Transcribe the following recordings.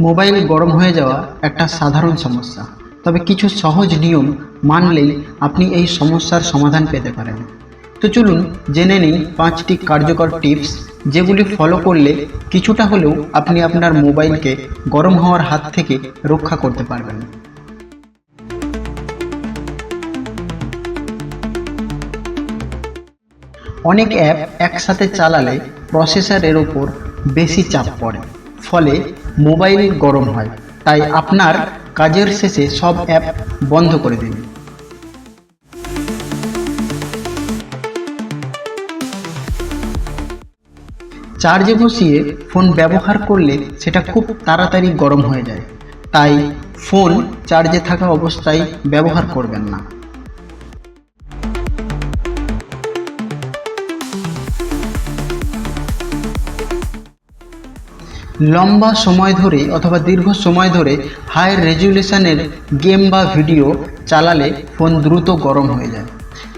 Mobile গরম হয়ে যাওয়া একটা সাধারণ সমস্যা, তবে কিছু সহজ নিয়ম মানলেই আপনি এই সমস্যার সমাধান পেতে পারেন। তো চলুন জেনে নিই 5টি কার্যকর টিপস, যেগুলি ফলো করলে কিছুটা হলেও আপনি আপনার মোবাইলকে গরম হওয়ার হাত থেকে রক্ষা করতে পারবেন। অনেক অ্যাপ একসাথে চালালে প্রসেসরের ওপর বেশি চাপ পড়ে, ফলে মোবাইল গরম হয়। তাই আপনার কাজের শেষে সব অ্যাপ বন্ধ করে দিন। চার্জে বসিয়ে ফোন ব্যবহার করলে সেটা খুব তাড়াতাড়ি গরম হয়ে যায়, তাই ফোন চার্জে থাকা অবস্থায় ব্যবহার করবেন না। লম্বা সময় ধরে অথবা দীর্ঘ সময় ধরে হাই রেজুলেশনের গেম বা ভিডিও চালালে ফোন দ্রুত গরম হয়ে যায়,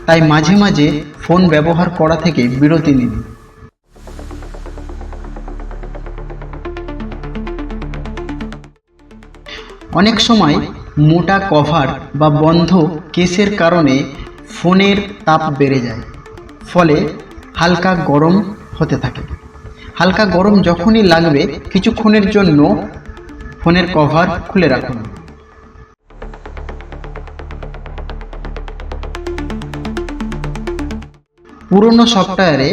তাই মাঝে মাঝে ফোন ব্যবহার করা থেকে বিরতি নিন। অনেক সময় মোটা কভার বা বন্ধ কেসের কারণে ফোনের তাপ বেড়ে যায়, ফলে হালকা গরম হতে থাকে। হালকা গরম যখনই লাগবে কিছুক্ষণের জন্য ফোনের কভার খুলে রাখুন। পুরনো সফটওয়্যারে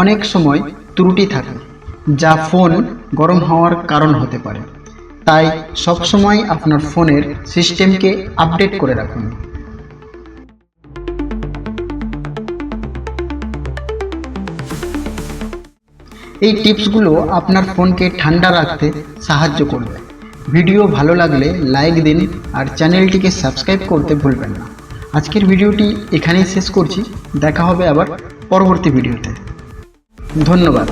অনেক সময় ত্রুটি থাকে, যা ফোন গরম হওয়ার কারণ হতে পারে। তাই সবসময় আপনার ফোনের সিস্টেমকে আপডেট করে রাখুন। এই টিপসগুলো আপনার ফোনকে ঠান্ডা রাখতে সাহায্য করবে। ভিডিও ভালো লাগলে লাইক দিন আর চ্যানেলটিকে সাবস্ক্রাইব করতে ভুলবেন না। আজকের ভিডিওটি এখানেই শেষ করছি। দেখা হবে আবার পরবর্তী ভিডিওতে। ধন্যবাদ।